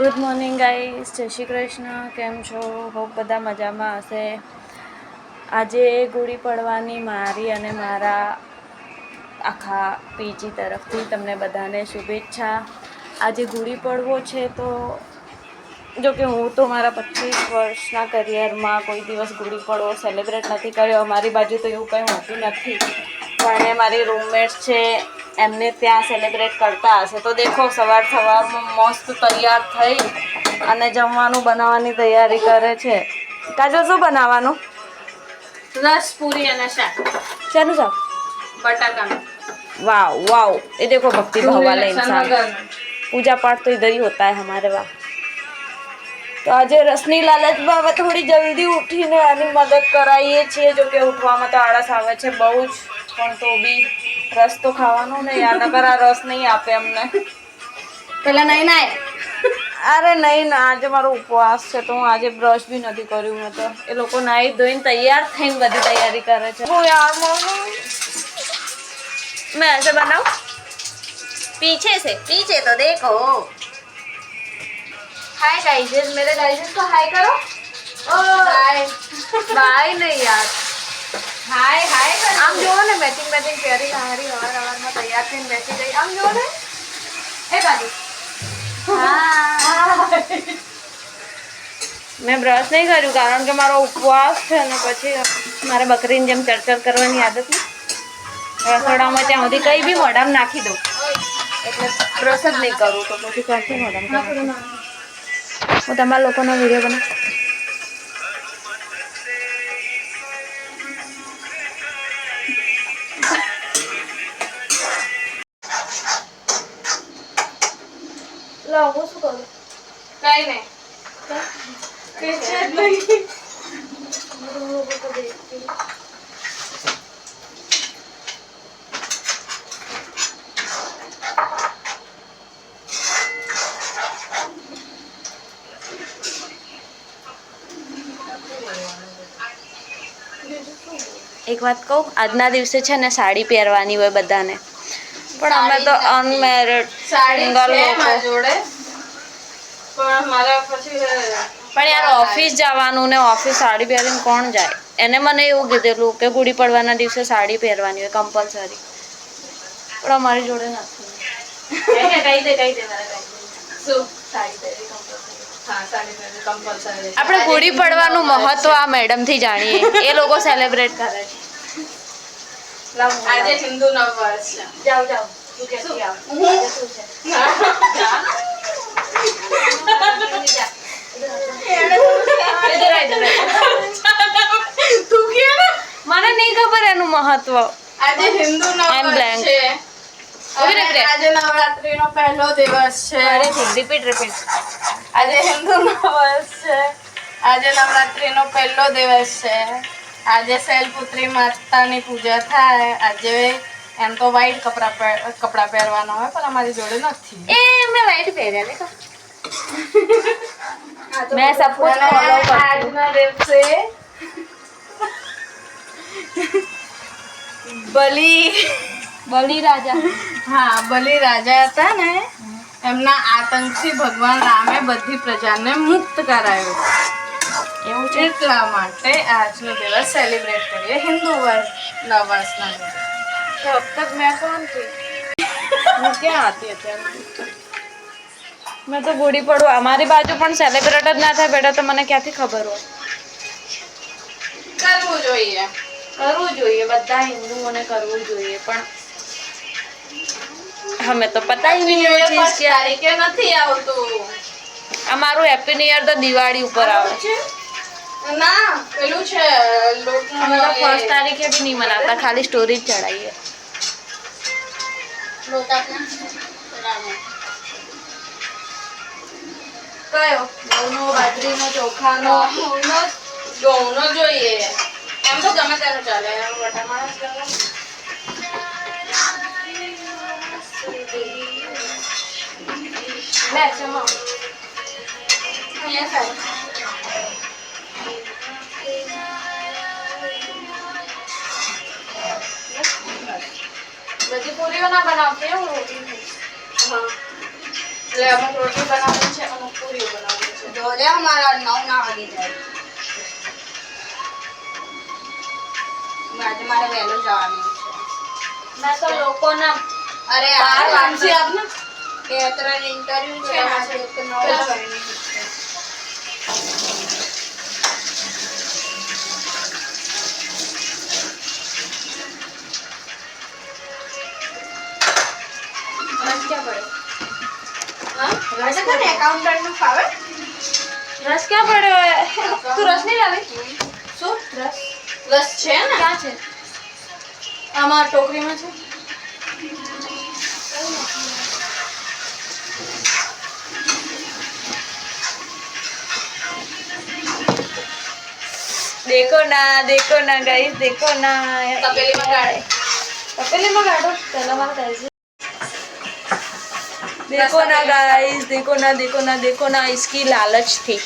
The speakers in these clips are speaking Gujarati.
ગુડ મોર્નિંગ ગાઈસ, જય શ્રી કૃષ્ણ. કેમ છો? હોપ બધા મજામાં હશે. આજે ગુડી પડવાની મારી અને મારા આખા પીજી તરફથી તમને બધાને શુભેચ્છા. આજે ગુડી પડવો છે તો જોકે હું તો મારા 25 વર્ષના કરિયરમાં કોઈ દિવસ ગુડી પડવો સેલિબ્રેટ નથી કર્યો. અમારી બાજુ તો એવું કંઈ હોતું નથી, પણ મારી રૂમમેટ્સ છે એમને ત્યાં સેલિબ્રેટ કરતા હશે. તો દેખો સવારમાં મસ્ત તૈયાર થઈ અને જમવાનું બનાવવાની તૈયારી કરે છે. કાજલ, શું બનાવવાનું? રસ પૂરી અને શાક. શેનું શાક? બટાકાનું. वाह वाह, ये देखो भक्ति भाव वाले इंसान, पूजा पाठ तो इधर ही होता है हमारे वहाँ. તો આજે રસની લાલચમાં હવે થોડી જલ્દી ઉઠીને આની મદદ કરાવીએ છીએ. જો કે ઉઠવામાં તો આળસ આવે છે બહુ જ, પણ તો બી રસ તો ખાવાનો ને યાર, નકર આ રસ નહીં આપે અમને. પેલા નહીં નાય. અરે નહીં ના, આજે મારો ઉપવાસ છે તો હું આજે બ્રશ બી નથી કર્યું. મેં તો એ લોકો નાહી ધોઈને તૈયાર થઈને બધી તૈયારી કરે છે. હું યાર मैं ऐसे बनाऊं, पीछे तो देखो. हाय गाइस, मेरे गाइस को हाय करो. बाय बाय नहीं यार, हाय हाय कर. આમ જો ને મેચિંગ પહેરી હારી હવારમાં તૈયાર થઈને બેસી ગઈ. આમ જો ને એ બાજુ. મેં બ્રશ નહીં કર્યું કારણ કે મારો ઉપવાસ છે અને પછી મારે બકરીની જેમ ચરચર કરવાની આદત નહીં. રસોડામાં ત્યાં સુધી કંઈ બી મોઢામાં નાખી દઉં એટલે બ્રશ જ નહીં કરું. તો પછી ક્યાંથી મોઢામાં હું તમારા લોકોનો વિડીયો બનાવું. લો હું શું કરું? કઈ નહીં. એક વાત કહું, આજના દિવસે છે ને સાડી પહેરવાની હોય બધાને, પણ અમે તો અનમેરિડ સિંગલ લોકો. જોડે પણ મારા પછી પણ યાર ઓફિસ જવાનું ને ઓફિસ સાડી પહેરીને કોણ જાય? એને મને એવું કીધેલું કે ગુડી પડવાના દિવસે સાડી પહેરવાની હોય કમ્પલસરી, પણ અમારી જોડે નથી. કઈ દે શું સાડી પહેરી કમ્પલસરી. હા, સાડી પહેરી કમ્પલસરી. આપણે ગુડી પડવાનું મહત્વ આ મેડમ થી જાણીએ. એ લોકો સેલિબ્રેટ કરે છે. આજે હિન્દુ નવવર્ષ છે. જાઓ જાઓ, તું કેસી આવ. શું છે? મને નહીં ખબર એનું મહત્વ. આજે હિન્દુ નવવર્ષ છે. આજે નવરાત્રીનો પહેલો દિવસ છે. રિપીટ. આજે હિન્દુ નવવર્ષ છે. આજે નવરાત્રીનો પહેલો દિવસ છે. આજે શૈલપુત્રી માતાની પૂજા થાય. આજે એમ તો વ્હાઈટ કપડા પહેરવાના હોય, પણ અમારી જોડે નથી. એ મેં વ્હાઈટ પહેર્યા ને. मैं सब कुछ फॉलो करती हूँ. આજના દિવસે બલી રાજા. હા, બલિ રાજા હતા ને, એમના આતંકથી ભગવાન રામે બધી પ્રજાને મુક્ત કરાયો. એવું છે. એટલા માટે આજનો દિવસ સેલિબ્રેટ કરીએ હિન્દુ નવવર્ષના દિવસ. तो अब तक मैं कौन थी? હું ક્યાં હતી અત્યારે? मैं तो गुड़ी પડવા અમારી બાજુ પણ સેલિબ્રેટ જ ના થાય બેટા, તો મને ક્યાંથી ખબર હોય? કરવું જોઈએ. કરવું જોઈએ, બધા હિન્દુઓને કરવું જોઈએ, પણ હમે તો પતા ही नहीं वो चीज क्या. તારીખે નથી આવતું. અમારું હેપી ન્યુ યર તો દિવાળી ઉપર આવે છે. ના, પેલું છે લોટનું. અમે તો ફર્સ્ટ તારીખે भी नहीं मनाता, खाली स्टोरी જ ચડાઈએ. કયો? ઘઉંનો, બાજરીનો, ચોખાનો. ઘઉંનો જોઈએ. એમ તો ગમે તેનો ચાલે. વટામાળા જ ગમે. લે ચમો. અહીંયા સાહેબ. બધી પૂરીઓ ના બનાવતી હું રોટી. हाँ એટલે અમુક રોટી બનાવવાની છે, અમુક પૂરીઓ બનાવવાની છે. જો લે અમારા 9 ના વાગી જાય. આજે મારે વહેલું જવાનું છે. મેં તો લોકોના અરે બાર આ વાગશે આપને. 2-3 ઇન્ટરવ્યુ છે આજે તો 9 જોઈનિંગ છે. રસ ક્યાં પડે? હા? આજે કોને એકાઉન્ટન્ટ નું ફાવે? રસ ક્યાં પડ્યો હે? તું રસ નહીં લાવી? શું? રસ રસ છે ને? ક્યાં છે? આમાં ટોકરીમાં છે. देखो ना गाइस, देखो ना. તપેલીમાં ગાળે. તપેલીમાં કાઢો. પહેલા મારે કાઢી. देखो ना गाइस, देखो ना इसकी लालच थी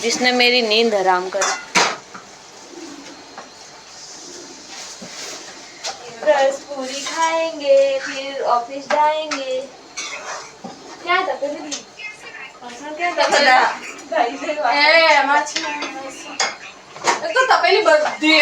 जिसने मेरी नींद हराम करी. रस पूरी खाएंगे फिर ऑफिस जाएंगे. क्या तपेली? એમાં છે. એક તો તપેલી બધી